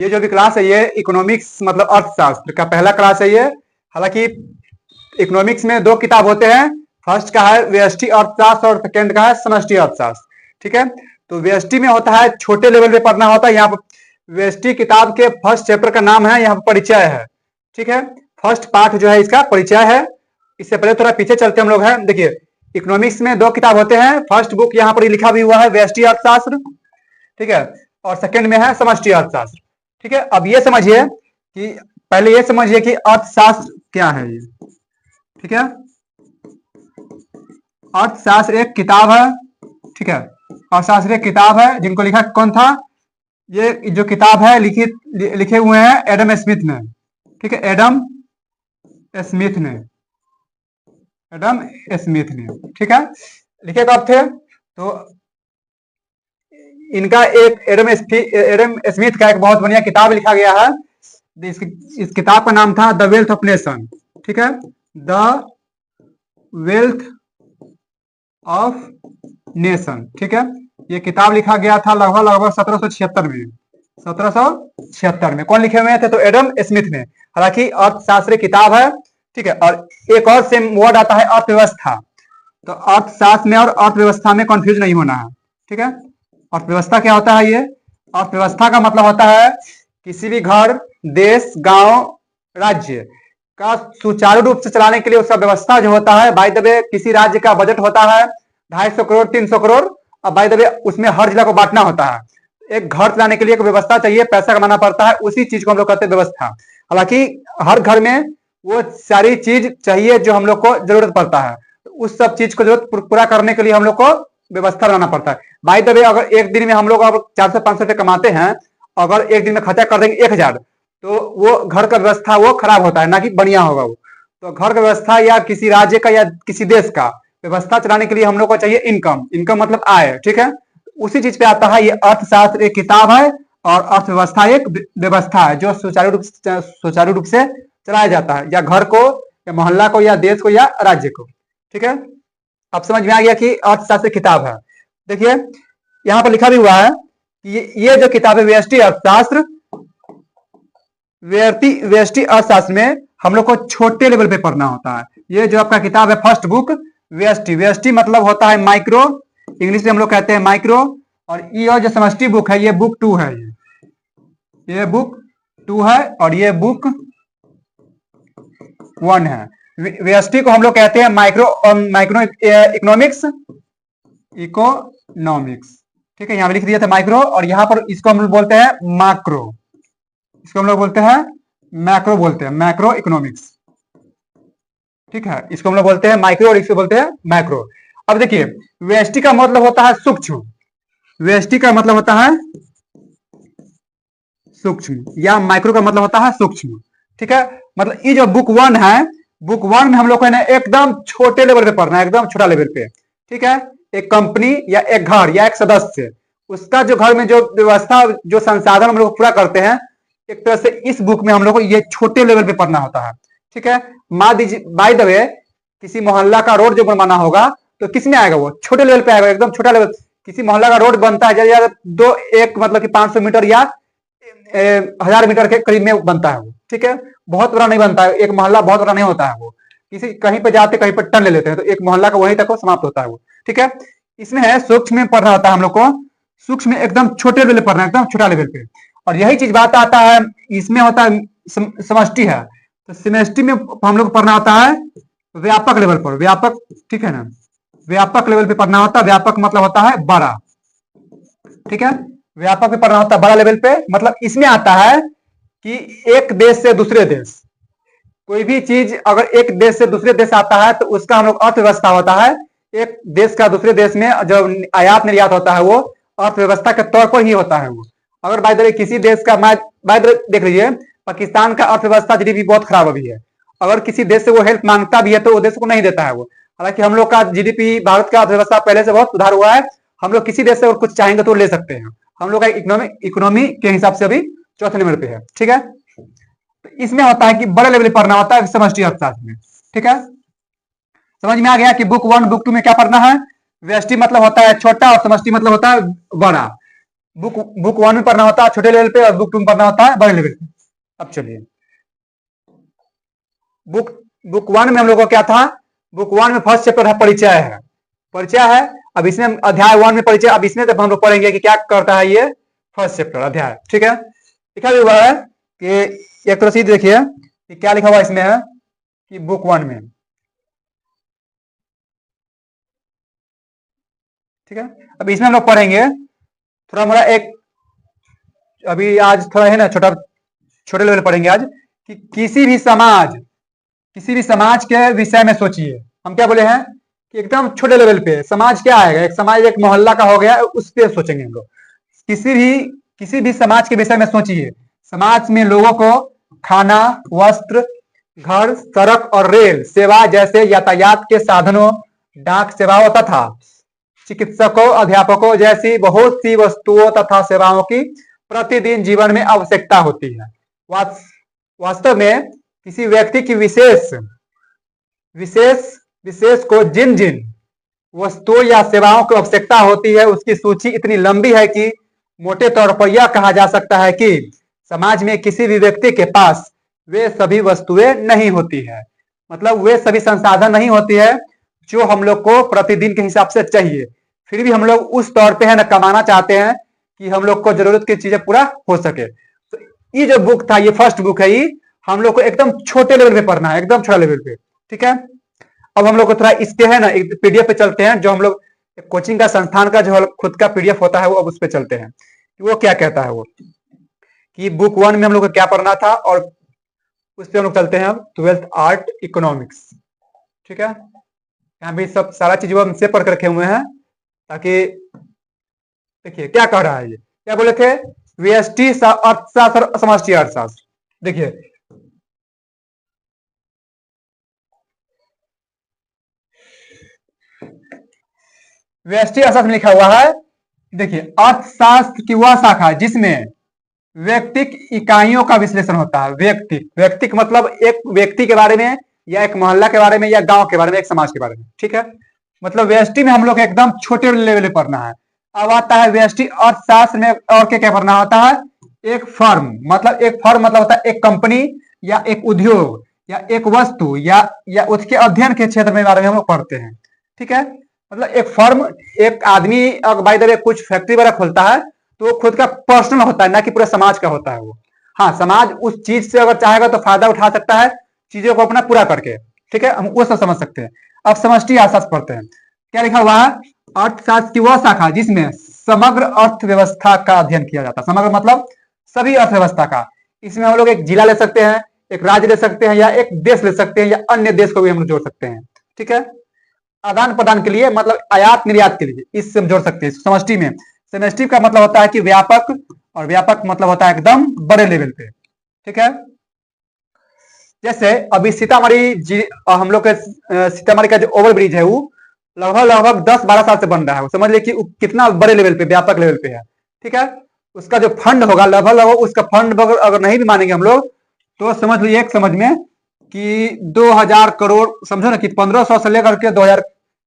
ये जो भी क्लास है ये इकोनॉमिक्स मतलब अर्थशास्त्र का पहला क्लास है ये। हालांकि इकोनॉमिक्स में दो किताब होते हैं, फर्स्ट का है व्यष्टि अर्थशास्त्र और सेकेंड का है समष्टि अर्थशास्त्र। ठीक है, तो व्यष्टि में होता है छोटे लेवल पे पढ़ना होता है। यहाँ पर व्यष्टि किताब के फर्स्ट चैप्टर का नाम है, यहाँ पर परिचय है। ठीक है, फर्स्ट पार्ट जो है इसका परिचय है। इससे पहले थोड़ा पीछे चलते हम लोग हैं। देखिए इकोनॉमिक्स में दो किताब होते हैं, फर्स्ट बुक यहाँ पर लिखा भी हुआ है व्यष्टि अर्थशास्त्र, ठीक है, और सेकंड में है समष्टि अर्थशास्त्र। ठीक है, अब ये समझिए कि पहले ये समझिए कि अर्थशास्त्र क्या है ये। ठीक है, अर्थशास्त्र एक किताब है। ठीक है, अर्थशास्त्र एक किताब है जिनको लिखा कौन था, ये जो किताब है लिखे हुए हैं एडम स्मिथ ने। ठीक है, एडम स्मिथ ने, एडम स्मिथ ने। ठीक है, लिखे कब थे, तो इनका एक एडम स्मिथ का एक बहुत बढ़िया किताब लिखा गया है। इस किताब का नाम था द वेल्थ ऑफ नेशन। ठीक है, द वेल्थ ऑफ नेशन। ठीक है, ये किताब लिखा गया था लगभग 1776 में। 1776 में कौन लिखे हुए थे, तो एडम स्मिथ ने। हालांकि अर्थशास्त्र किताब है। ठीक है, और एक और सेम वर्ड आता है अर्थव्यवस्था। तो अर्थशास्त्र में और अर्थव्यवस्था में कंफ्यूज नहीं होना है। ठीक है, अर्थव्यवस्था क्या होता है, ये अर्थव्यवस्था का मतलब होता है किसी भी घर, देश, गांव, राज्य का सुचारू रूप से चलाने के लिए उसका व्यवस्था जो होता है। बाय द वे किसी राज्य का बजट होता है 250 करोड़ 300 करोड़, और बाय द वे उसमें हर जिला को बांटना होता है। एक घर चलाने के लिए एक व्यवस्था चाहिए, पैसा कमाना पड़ता है, उसी चीज को हम लोग कहते हैं व्यवस्था। हालांकि हर घर में वो सारी चीज चाहिए जो हम लोग को जरूरत पड़ता है, तो उस सब चीज को जरूरत पूरा करने के लिए हम लोग को व्यवस्था बनाना पड़ता है। बाय द वे अगर एक दिन में हम लोग 400-500 रुपए कमाते हैं, अगर एक दिन में खर्चा कर देंगे 1000, तो वो घर का व्यवस्था वो खराब होता है, ना कि बढ़िया होगा वो। तो घर का व्यवस्था या किसी राज्य का या किसी देश का व्यवस्था चलाने के लिए हम लोग को चाहिए इनकम। इनकम मतलब आय। ठीक है, उसी चीज पे आता है ये अर्थशास्त्र एक किताब है, और अर्थव्यवस्था एक व्यवस्था है जो सुचारू रूप से चलाया जाता है, या घर को या मोहल्ला को या देश को या राज्य को। ठीक है, अब समझ में आ गया कि अर्थशास्त्र किताब है। देखिए यहाँ पर लिखा भी हुआ है कि ये जो किताब है व्यष्टि अर्थशास्त्र, व्यष्टि अर्थशास्त्र में हम लोग को छोटे लेवल पे पढ़ना होता है। ये जो आपका किताब है फर्स्ट बुक व्यष्टि, व्यष्टि मतलब होता है माइक्रो, इंग्लिश में हम लोग कहते हैं माइक्रो। और ये जो समष्टि बुक है ये बुक 2 है, ये बुक 2 है, और ये बुक 1 है। व्यष्टि को हम लोग कहते हैं माइक्रो इकोनॉमिक्स, इकोनॉमिक्स। ठीक है, यहाँ लिख दिया था माइक्रो, और यहाँ पर इसको हम लोग बोलते हैं मैक्रो, इसको हम लोग बोलते हैं मैक्रो, बोलते हैं मैक्रो इकोनॉमिक्स। ठीक है, इसको हम लोग बोलते हैं माइक्रो और इसको बोलते हैं मैक्रो। अब देखिए व्यष्टि का मतलब होता है सूक्ष्म, व्यष्टि का मतलब होता है सूक्ष्म, या माइक्रो का मतलब होता है सूक्ष्म। ठीक है, मतलब ये जो बुक 1 है, बुक 1 में हम लोग को है ना एकदम छोटे लेवल पे पढ़ना है, एकदम छोटा लेवल पे। ठीक है, एक कंपनी या एक घर या एक सदस्य, उसका जो घर में जो व्यवस्था जो संसाधन हम लोग पूरा करते हैं, एक तरह से इस बुक में हम लोग को ये छोटे लेवल पे पढ़ना होता है। ठीक है, मान दीजिए बाय द वे किसी मोहल्ला का रोड जो बनवाना होगा तो किस में आएगा, वो छोटे लेवल पे आएगा, एकदम छोटा लेवल। किसी मोहल्ला का रोड बनता है ज्यादा दो एक मतलब कि 500 मीटर या 1000 मीटर के करीब में बनता है वो। ठीक है, बहुत बड़ा नहीं बनता है, एक मोहल्ला बहुत बड़ा नहीं होता है वो। किसी कहीं पे जाते कहीं पर टन ले लेते हैं, तो एक मोहल्ला का वहीं तक समाप्त होता है वो। ठीक है, इसमें है सूक्ष्म में पढ़ना होता है हम लोग को, सूक्ष्म में एकदम छोटे लेवल पढ़ना है, एकदम छोटा लेवल पे। और यही चीज बात आता है इसमें होता है समष्टि है, तो समष्टि में हम लोग पढ़ना होता है व्यापक लेवल पर, व्यापक। ठीक है ना, व्यापक लेवल पे पढ़ना होता है। व्यापक मतलब होता है बड़ा। ठीक है, व्यापक पे पढ़ना होता है बड़ा लेवल पे। मतलब इसमें आता है कि एक देश से दूसरे देश, कोई भी चीज अगर एक देश से दूसरे देश आता है तो उसका हम लोग अर्थव्यवस्था होता है। एक देश का दूसरे देश में जो आयात निर्यात होता है वो अर्थव्यवस्था के तौर पर ही होता है वो। अगर बाय द वे किसी देश का, बाय द वे देख लीजिए पाकिस्तान का अर्थव्यवस्था जीडीपी बहुत खराब अभी है, अगर किसी देश से वो हेल्प मांगता भी है तो वो देश को नहीं देता है वो। हालांकि हम लोग का जीडीपी, भारत का अर्थव्यवस्था पहले से बहुत सुधार हुआ है, हम लोग किसी देश से और कुछ चाहेंगे तो ले सकते हैं। हम लोग का इकोनॉमी के हिसाब से अभी चौथे नंबर पे है। ठीक है, तो इसमें होता है कि बड़े लेवल पे पढ़ना होता है समष्टि अर्थशास्त्र में। ठीक है, समझ में आ गया कि बुक 1 बुक 2 में क्या पढ़ना है। व्यष्टि मतलब होता है छोटा और समष्टि मतलब होता है बड़ा। बुक बुक वन में पढ़ना होता है छोटे लेवल पे और बुक टू में पढ़ना होता है बड़े लेवल पे। अब चलिए बुक बुक वन में हम लोग को क्या था, बुक वन में फर्स्ट चैप्टर है परिचय है, परिचय है। अब इसमें अध्याय वन में परिचय, अब इसमें जब हम लोग पढ़ेंगे कि क्या करता है ये फर्स्ट चैप्टर अध्याय, ठीक है। लिखा भी हुआ है कि एक रसीद देखिए कि क्या लिखा हुआ इसमें है कि बुक वन में, ठीक है। अब इसमें हम लोग पढ़ेंगे थोड़ा मोड़ा एक, अभी आज थोड़ा है ना छोटा छोटे लेवल पढ़ेंगे आज कि किसी भी समाज के विषय में सोचिए। हम क्या बोले हैं कि एकदम छोटे लेवल पे समाज क्या आएगा, एक समाज एक मोहल्ला का हो गया उस पर सोचेंगे हम लोग। किसी भी समाज के विषय में सोचिए। समाज में लोगों को खाना, वस्त्र, घर, सड़क और रेल सेवा जैसे यातायात के साधनों, डाक सेवाओं तथा चिकित्सकों, अध्यापकों जैसी बहुत सी वस्तुओं तथा सेवाओं की प्रतिदिन जीवन में आवश्यकता होती है। वास्तव में किसी व्यक्ति की विशेष को जिन जिन वस्तुओं या सेवाओं की आवश्यकता होती है उसकी सूची इतनी लंबी है कि मोटे तौर पर यह कहा जा सकता है कि समाज में किसी भी व्यक्ति के पास वे सभी वस्तुएं नहीं होती है, मतलब वे सभी संसाधन नहीं होती है जो हम लोग को प्रतिदिन के हिसाब से चाहिए। फिर भी हम लोग उस तौर पे है ना कमाना चाहते हैं कि हम लोग को जरूरत की चीजें पूरा हो सके। तो ये जो बुक था, ये फर्स्ट बुक है, ये हम लोग को एकदम छोटे लेवल पे पढ़ना है, एकदम छोटा लेवल पे, ठीक है। अब हम लोग को थोड़ा इसके है ना एक पीडीएफ पे चलते हैं, जो हम लोग कोचिंग का संस्थान का जो खुद का पीडीएफ होता है वो अब उस पे चलते हैं कि वो क्या कहता है, वो कि बुक वन में हम लोग को क्या पढ़ना था और उस पे हम लोग चलते हैं अब 12th आर्ट इकोनॉमिक्स, ठीक है। यहाँ भी सब सारा चीज वो हमसे पढ़ कर रखे हुए हैं ताकि देखिए क्या कह रहा है, ये क्या बोले थे, व्यष्टि अर्थशास्त्र और समष्टि अर्थशास्त्र। देखिए व्यष्टि अर्थशास्त्र में लिखा हुआ है, देखिए अर्थशास्त्र की वह शाखा जिसमें व्यक्तिक इकाइयों का विश्लेषण होता है। व्यक्तिक मतलब एक व्यक्ति के बारे में या एक मोहल्ला के बारे में या गांव के बारे में, एक समाज के बारे में, ठीक है। मतलब व्यष्टि में हम लोग एकदम छोटे लेवल पे पढ़ना है। अब आता है व्यष्टि अर्थशास्त्र में और क्या क्या पढ़ना होता है, एक फर्म मतलब होता है एक कंपनी या एक उद्योग या एक वस्तु या उसके अध्ययन के क्षेत्र में बारे में हम लोग पढ़ते हैं, ठीक है। मतलब एक फर्म, एक आदमी अगर बाय द वे कुछ फैक्ट्री वगैरह खोलता है तो वो खुद का पर्सनल होता है, ना कि पूरे समाज का होता है वो। हाँ, समाज उस चीज से अगर चाहेगा तो फायदा उठा सकता है चीजों को अपना पूरा करके, ठीक है, हम वो सब समझ सकते हैं। अब समष्टि अर्थशास्त्र पढ़ते हैं, क्या लिखा हुआ है, अर्थशास्त्र की वह शाखा जिसमें समग्र अर्थव्यवस्था का अध्ययन किया जाता है। समग्र मतलब सभी अर्थव्यवस्था का। इसमें हम लोग एक जिला ले सकते हैं, एक राज्य ले सकते हैं, या एक देश ले सकते हैं, या अन्य देश को भी हम लोग जोड़ सकते हैं, ठीक है। आदान प्रदान के लिए मतलब आयात निर्यात के लिए इससे हम जोड़ सकते हैं समष्टि में। समष्टि का मतलब होता है कि व्यापक, और व्यापक मतलब होता है एकदम बड़े लेवल पे, ठीक है। जैसे अभी सीतामढ़ी हम लोग के सीतामढ़ी का जो ओवर ब्रिज है वो लगभग 10-12 साल से बन रहा है। समझ लीजिए कि कितना बड़े लेवल पे, व्यापक लेवल पे है, ठीक है। उसका जो फंड होगा लगभग उसका फंड अगर नहीं भी मानेंगे हम लोग तो समझ लीजिए एक समझ में कि 2000 करोड़, समझो ना कि 1500 से लेकर के 2000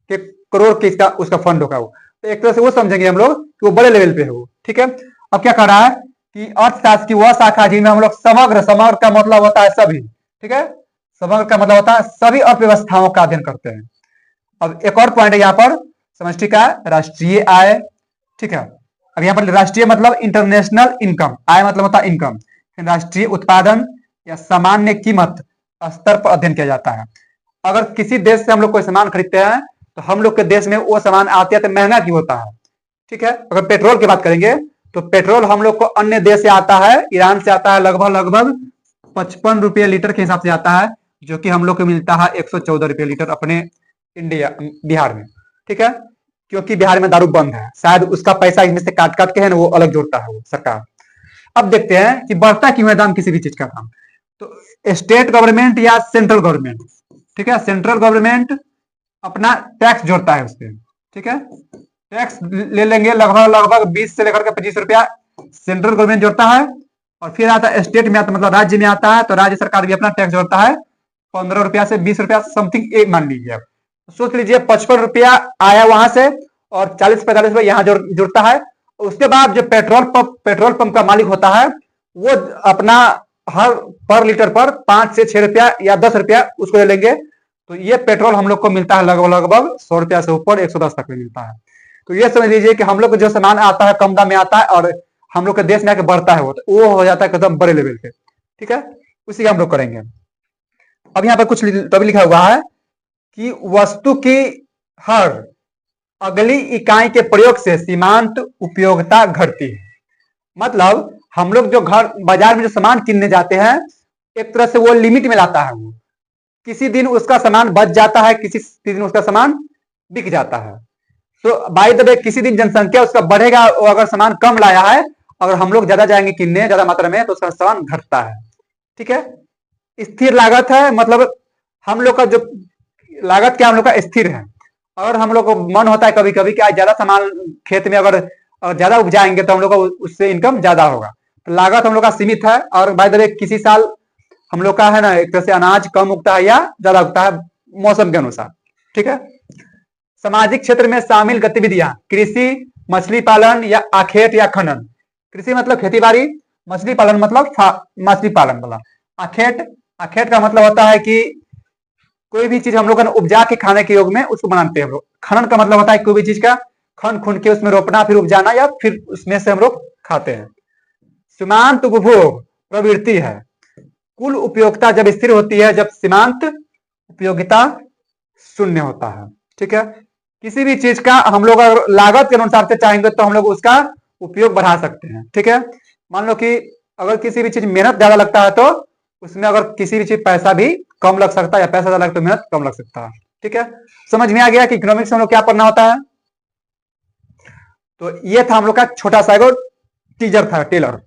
के करोड़ के उसका फंड होगा वो। तो एक तरह से वो समझेंगे हम लोग कि वो बड़े लेवल पे है वो, ठीक है। अब क्या कर रहा है कि अर्थशास्त्र की वह शाखा जिनमें हम लोग समग्र का मतलब होता है सभी, ठीक है। समग्र का मतलब होता है सभी अर्थव्यवस्थाओं का अध्ययन करते हैं। अब एक और पॉइंट है यहाँ पर समष्टि का, राष्ट्रीय आय, ठीक है। अब यहाँ पर राष्ट्रीय मतलब इंटरनेशनल इनकम, आय मतलब होता है इनकम। राष्ट्रीय उत्पादन या सामान्य कीमत स्तर पर अध्ययन किया जाता है। अगर किसी देश से हम लोग कोई सामान खरीदते हैं तो हम लोग के देश में वो सामान आते हैं तो महंगा क्यों होता है, ठीक है। अगर पेट्रोल की बात करेंगे तो पेट्रोल हम लोग को अन्य देश से आता है, ईरान से आता है, लगभग 55 रुपये लीटर के हिसाब से आता है, जो कि हम लोग को मिलता है 114 रुपये लीटर अपने बिहार में, ठीक है। क्योंकि बिहार में दारू बंद है, शायद उसका पैसा इसमें से काट के है ना वो अलग जोड़ता है वो सरकार। अब देखते हैं कि बढ़ता क्यों है दाम किसी भी चीज का दाम। तो स्टेट गवर्नमेंट या सेंट्रल गवर्नमेंट, ठीक है, सेंट्रल गवर्नमेंट अपना टैक्स जोड़ता है उस पर, ठीक है। टैक्स ले लेंगे लगभग 20 से लेकर के 25 रुपया सेंट्रल गवर्नमेंट जोड़ता है, और फिर आता है स्टेट में, आता मतलब राज्य में आता है तो राज्य सरकार भी अपना टैक्स जोड़ता है 15 रुपया से 20 रुपया समथिंग एक मान लीजिए। सोच लीजिए 55 रुपया आया वहां से और 40-45 रुपया यहाँ जुड़ता है, उसके बाद जो पेट्रोल पंप का मालिक होता है वो अपना हर पर लीटर पर 5 से 6 रुपया या 10 रुपया उसको ले लेंगे। तो ये पेट्रोल हम लोग को मिलता है लगभग लगभग 100 रुपया से ऊपर 110 तक में मिलता है। तो ये समझ लीजिए कि हम लोग को जो सामान आता है कम दाम में आता है और हम लोग के देश में आके बढ़ता है वो हो जाता है एकदम बड़े लेवल पे। ठीक है, उसी का हम लोग करेंगे। अब यहाँ पर कुछ टॉपिक लिखा हुआ है कि वस्तु की हर अगली इकाई के प्रयोग से सीमांत उपयोगिता घटती है। मतलब हम लोग जो घर बाजार में जो सामान किनने जाते हैं एक तरह से वो लिमिट में लाता है, वो किसी दिन उसका सामान बच जाता है, किसी दिन उसका सामान बिक जाता है। तो बाय द वे किसी दिन जनसंख्या उसका बढ़ेगा, वो अगर सामान कम लाया है, अगर हम लोग ज्यादा जाएंगे किनने ज्यादा मात्रा में तो उसका सामान घटता है। ठीक है, स्थिर लागत है, मतलब हम लोग का जो लागत क्या हम लोग का स्थिर है। और हम लोग को मन होता है कभी कभी कि आज ज्यादा सामान खेत में अगर ज्यादा उपजाएंगे तो हम लोग को उससे इनकम ज्यादा होगा। तो लागत हम लोग का सीमित है और बाय द वे किसी साल हम लोग का है ना एक तरह से अनाज कम उगता है या ज्यादा उगता है मौसम के अनुसार। ठीक है, सामाजिक क्षेत्र में शामिल गतिविधियां कृषि, मछली पालन या आखेट या खनन। कृषि मतलब खेती बाड़ी, मछली पालन मतलब मछली पालन वाला। आखेट आखेट का मतलब होता है कि कोई भी चीज हम लोग उपजा के खाने के योग में उसको बनाते हैं हम लोग। खनन का मतलब होता है कोई भी चीज का खन खुन के उसमें रोपना फिर उपजाना या फिर उसमें से हम लोग खाते हैं। सीमांत उपभोग प्रवृत्ति है, कुल उपयोगिता जब स्थिर होती है जब सीमांत उपयोगिता शून्य होता है। ठीक है, किसी भी चीज का हम लोग अगर लागत के अनुसार से चाहेंगे तो हम लोग उसका उपयोग बढ़ा सकते हैं। ठीक है, मान लो कि अगर किसी भी चीज मेहनत ज्यादा लगता है तो उसमें अगर किसी भी चीज पैसा भी कम लग सकता है या पैसा ज्यादा लगता है तो मेहनत कम लग सकता है। ठीक है, समझ में आ गया कि इकोनॉमिक्स में हम लोग क्या पढ़ना होता है। तो ये था हम लोग का छोटा सा टीजर था टेलर।